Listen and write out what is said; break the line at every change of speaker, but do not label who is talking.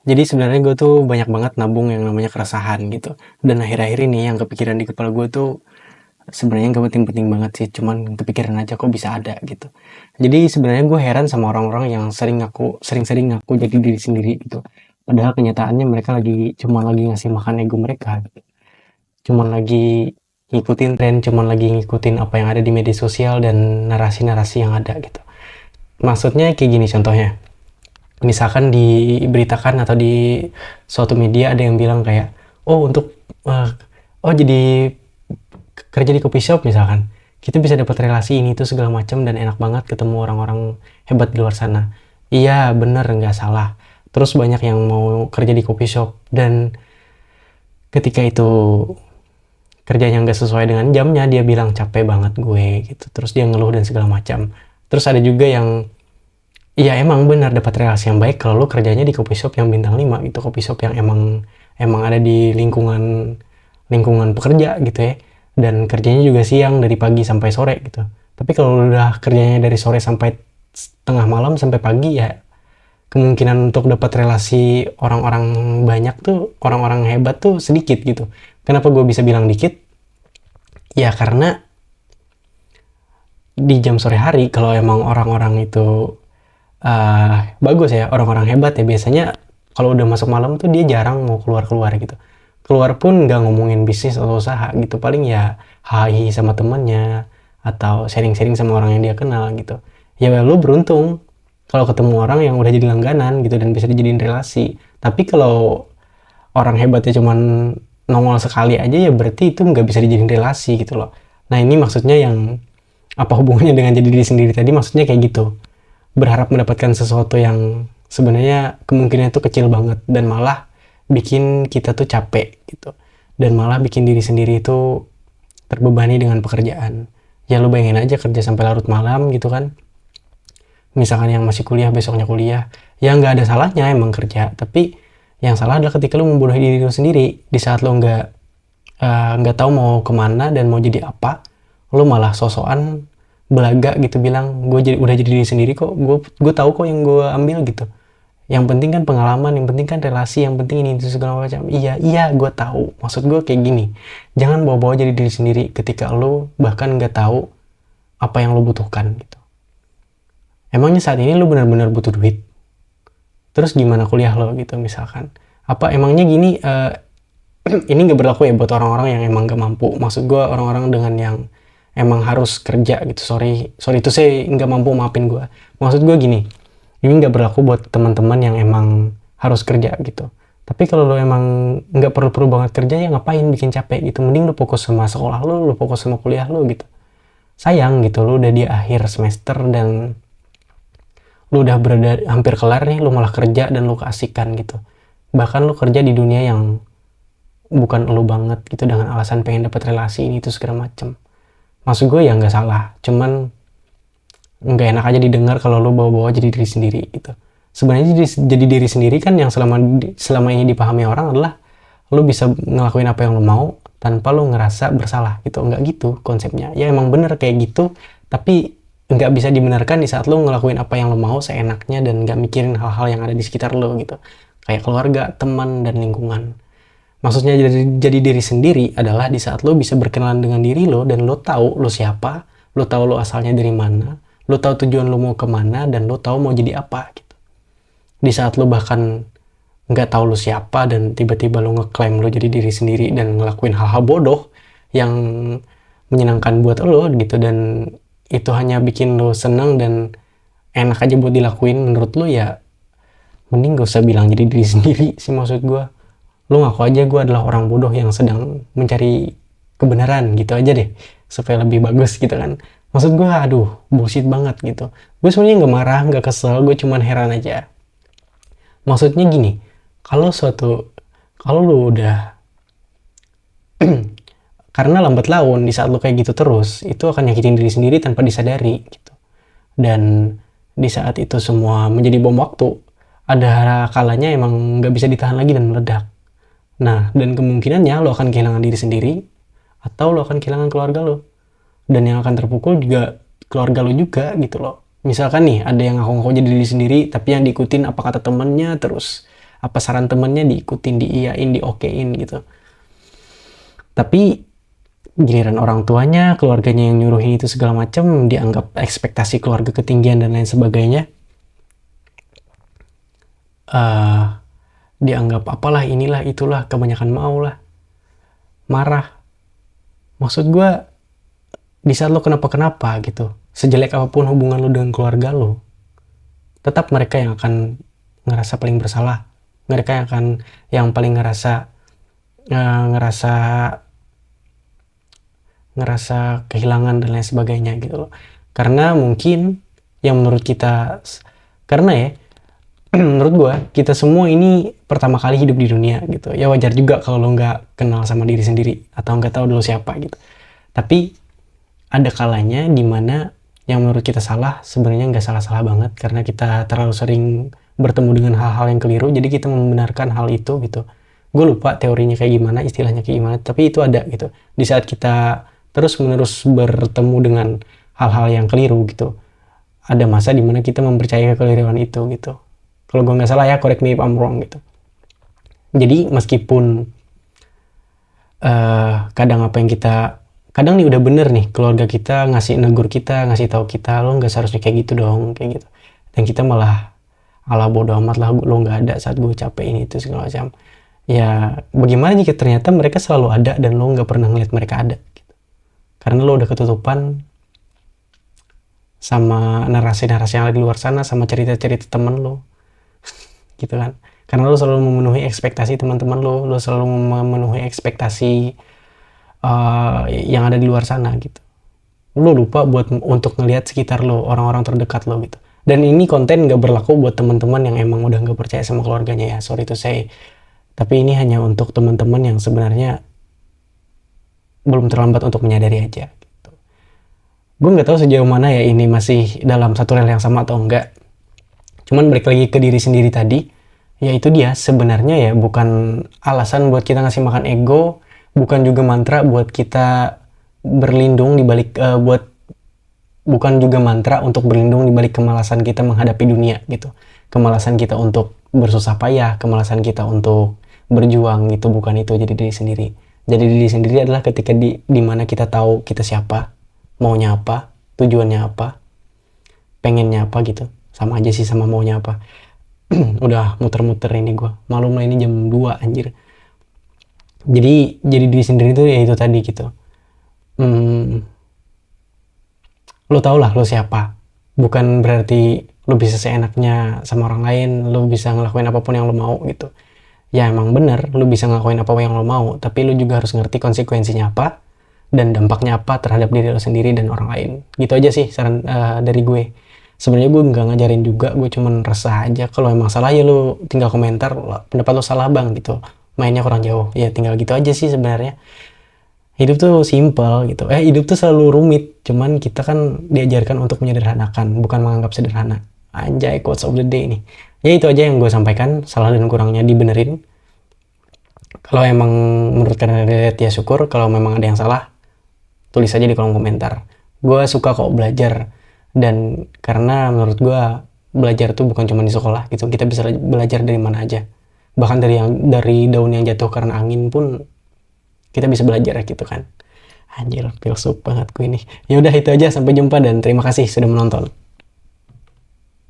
Jadi sebenarnya gue tuh banyak banget nabung yang namanya keresahan gitu. Dan akhir-akhir ini yang kepikiran di kepala gue tuh sebenarnya gak penting-penting banget sih. Cuman kepikiran aja kok bisa ada gitu. Jadi sebenarnya gue heran sama orang-orang yang sering-sering ngaku jadi diri sendiri gitu. Padahal kenyataannya mereka cuma lagi ngasih makan ego mereka gitu. Cuma lagi ngikutin tren, cuma lagi ngikutin apa yang ada di media sosial dan narasi-narasi yang ada gitu. Maksudnya kayak gini contohnya. Misalkan diberitakan atau di suatu media ada yang bilang kayak untuk eh, jadi kerja di coffee shop misalkan kita bisa dapat relasi ini itu segala macam dan enak banget ketemu orang-orang hebat di luar sana. Iya bener nggak salah, terus banyak yang mau kerja di coffee shop dan ketika itu kerjanya nggak sesuai dengan jamnya dia bilang capek banget gue gitu, terus dia ngeluh dan segala macam. Terus ada juga yang iya emang benar dapat relasi yang baik kalau lu kerjanya di coffee shop yang bintang 5 gitu, coffee shop yang emang emang ada di lingkungan lingkungan pekerja gitu ya. Dan kerjanya juga siang dari pagi sampai sore gitu. Tapi kalau lu udah kerjanya dari sore sampai tengah malam sampai pagi ya kemungkinan untuk dapat relasi orang-orang banyak tuh, orang-orang hebat tuh sedikit gitu. Kenapa gue bisa bilang dikit? Ya karena di jam sore hari kalau emang orang-orang itu bagus ya, orang-orang hebat ya biasanya kalau udah masuk malam tuh dia jarang mau keluar-keluar gitu. Keluar pun nggak ngomongin bisnis atau usaha gitu, paling ya hai sama temennya atau sharing-sharing sama orang yang dia kenal gitu. Ya lu beruntung kalau ketemu orang yang udah jadi langganan gitu dan bisa dijadiin relasi. Tapi kalau orang hebatnya cuman nongol sekali aja ya berarti itu nggak bisa dijadiin relasi gitu loh. Nah ini maksudnya yang apa hubungannya dengan jadi diri sendiri tadi, maksudnya kayak gitu, berharap mendapatkan sesuatu yang sebenarnya kemungkinan itu kecil banget dan malah bikin kita tuh capek gitu, dan malah bikin diri sendiri itu terbebani dengan pekerjaan. Ya lu bayangin aja kerja sampai larut malam gitu kan, misalkan yang masih kuliah besoknya kuliah, ya nggak ada salahnya emang kerja, tapi yang salah adalah ketika lu membodohi diri lu sendiri di saat lu nggak tahu mau kemana dan mau jadi apa, lu malah sosokan belaga gitu bilang gue udah jadi diri sendiri kok, gue tahu kok yang gue ambil gitu, yang penting kan pengalaman, yang penting kan relasi, yang penting ini itu segala macam. Iya iya gue tahu, maksud gue kayak gini, jangan bawa-bawa jadi diri sendiri ketika lu bahkan nggak tahu apa yang lu butuhkan gitu. Emangnya saat ini lu benar-benar butuh duit, terus gimana kuliah lo gitu misalkan, apa emangnya gini, ini nggak berlaku ya buat orang-orang yang emang nggak mampu. Maksud gue orang-orang dengan yang emang harus kerja gitu. Sorry, sorry itu saya nggak mampu, maafin gue. Maksud gue gini, ini nggak berlaku buat teman-teman yang emang harus kerja gitu. Tapi kalau lo emang nggak perlu-perlu banget kerja ya ngapain bikin capek gitu. Mending lo fokus sama sekolah lo fokus sama kuliah lo gitu. Sayang gitu, lo udah di akhir semester dan lo udah berada hampir kelar nih, lo malah kerja dan lo keasikan gitu. Bahkan lo kerja di dunia yang bukan elu banget gitu dengan alasan pengen dapat relasi ini itu segala macem. Maksud gue ya nggak salah, cuman nggak enak aja didengar kalau lo bawa-bawa jadi diri sendiri gitu. Sebenarnya jadi diri sendiri kan yang selama ini dipahami orang adalah lo bisa ngelakuin apa yang lo mau tanpa lo ngerasa bersalah gitu. Nggak gitu konsepnya. Ya emang bener kayak gitu, tapi nggak bisa dibenarkan di saat lo ngelakuin apa yang lo mau seenaknya dan nggak mikirin hal-hal yang ada di sekitar lo gitu, kayak keluarga, teman, dan lingkungan. Maksudnya jadi diri sendiri adalah di saat lo bisa berkenalan dengan diri lo dan lo tahu lo siapa, lo tahu lo asalnya dari mana, lo tahu tujuan lo mau kemana, dan lo tahu mau jadi apa gitu. Di saat lo bahkan nggak tahu lo siapa dan tiba-tiba lo ngeklaim lo jadi diri sendiri dan ngelakuin hal-hal bodoh yang menyenangkan buat lo gitu, dan itu hanya bikin lo seneng dan enak aja buat dilakuin menurut lo, ya mending gak usah bilang jadi diri sendiri sih. Maksud gue, lu ngaku aja gue adalah orang bodoh yang sedang mencari kebenaran gitu aja deh, supaya lebih bagus gitu kan. Maksud gue aduh bullshit banget gitu. Gue sebenarnya nggak marah, nggak kesel, gue cuman heran aja. Maksudnya gini, kalau kalau lu udah karena lambat laun di saat lu kayak gitu terus itu akan nyakitin diri sendiri tanpa disadari gitu. Dan di saat itu semua menjadi bom waktu, ada kalanya emang nggak bisa ditahan lagi dan meledak. Nah, dan kemungkinannya lo akan kehilangan diri sendiri atau lo akan kehilangan keluarga lo. Dan yang akan terpukul juga keluarga lo juga gitu loh. Misalkan nih ada yang ngaku-ngaku jadi diri sendiri tapi yang diikutin apa kata temennya terus. apa saran temennya diikutin, diiyain, diokein gitu. Tapi giliran orang tuanya, keluarganya yang nyuruhin itu segala macam, dianggap ekspektasi keluarga ketinggian dan lain sebagainya, dianggap apalah inilah itulah, kebanyakan mau lah, marah. Maksud gue, di saat lo kenapa-kenapa gitu, sejelek apapun hubungan lo dengan keluarga lo, tetap mereka yang akan ngerasa paling bersalah, mereka yang akan yang paling ngerasa ngerasa ngerasa kehilangan dan lain sebagainya gitu loh. Karena mungkin yang menurut kita, karena ya menurut gua kita semua ini pertama kali hidup di dunia gitu. Ya wajar juga kalau lo nggak kenal sama diri sendiri atau nggak tahu dulu siapa gitu. Tapi ada kalanya dimana yang menurut kita salah sebenarnya nggak salah-salah banget, karena kita terlalu sering bertemu dengan hal-hal yang keliru, jadi kita membenarkan hal itu gitu. Gue lupa teorinya kayak gimana, istilahnya kayak gimana, tapi itu ada gitu. Di saat kita terus menerus bertemu dengan hal-hal yang keliru gitu, ada masa dimana kita mempercayai kekeliruan itu gitu. Kalau gue nggak salah ya, correct me if I'm wrong gitu. Jadi meskipun kadang apa yang kita, kadang nih udah bener nih keluarga kita ngasih negur kita, ngasih tahu kita lo nggak seharusnya kayak gitu dong, kayak gitu, dan kita malah ala bodo amat lah, lo nggak ada saat gue capek ini itu segala macam. Ya bagaimana jika ternyata mereka selalu ada dan lo nggak pernah ngeliat mereka ada gitu. Karena lo udah ketutupan sama narasi-narasi yang ada di luar sana, sama cerita-cerita temen lo gitu kan. Karena lo selalu memenuhi ekspektasi teman-teman lo selalu memenuhi ekspektasi yang ada di luar sana gitu. Lo lupa buat untuk ngelihat sekitar lo, orang-orang terdekat lo gitu. Dan ini konten gak berlaku buat teman-teman yang emang udah gak percaya sama keluarganya ya, sorry to say. Tapi ini hanya untuk teman-teman yang sebenarnya belum terlambat untuk menyadari aja gitu. Gue nggak tahu sejauh mana ya ini masih dalam satu rel yang sama atau enggak. Cuman balik lagi ke diri sendiri tadi, ya itu dia sebenarnya ya, bukan alasan buat kita ngasih makan ego, bukan juga mantra buat kita berlindung di balik bukan juga mantra untuk berlindung di balik kemalasan kita menghadapi dunia gitu. Kemalasan kita untuk bersusah payah, kemalasan kita untuk berjuang gitu, bukan itu jadi diri sendiri. Jadi diri sendiri adalah ketika di mana kita tahu kita siapa, maunya apa, tujuannya apa, pengennya apa gitu. Sama aja sih sama maunya apa. Udah muter-muter ini gue. Malum lah ini jam 2 anjir. Jadi diri sendiri itu ya itu tadi gitu. Lo tau lah lo siapa, bukan berarti lo bisa seenaknya sama orang lain, lo bisa ngelakuin apapun yang lo mau gitu. Ya emang bener lo bisa ngelakuin apapun yang lo mau, tapi lo juga harus ngerti konsekuensinya apa dan dampaknya apa terhadap diri lo sendiri dan orang lain. Gitu aja sih saran dari gue. Sebenarnya gue nggak ngajarin juga, gue cuman resah aja. Kalau emang salah ya lo tinggal komentar, pendapat lo salah bang gitu, mainnya kurang jauh, ya tinggal gitu aja sih sebenarnya. Hidup tuh simple gitu. Hidup tuh selalu rumit. Cuman kita kan diajarkan untuk menyederhanakan, bukan menganggap sederhana. Anjay, quotes of the day nih. Ya itu aja yang gue sampaikan. Salah dan kurangnya dibenerin. Kalau emang menurut kalian ada ya syukur. Kalau memang ada yang salah, tulis aja di kolom komentar. Gue suka kok belajar. Dan karena menurut gue belajar tuh bukan cuma di sekolah gitu. Kita bisa belajar dari mana aja. Bahkan dari daun yang jatuh karena angin pun kita bisa belajar gitu kan. Anjir, filsuf banget gue ini. Ya udah itu aja, sampai jumpa dan terima kasih sudah menonton.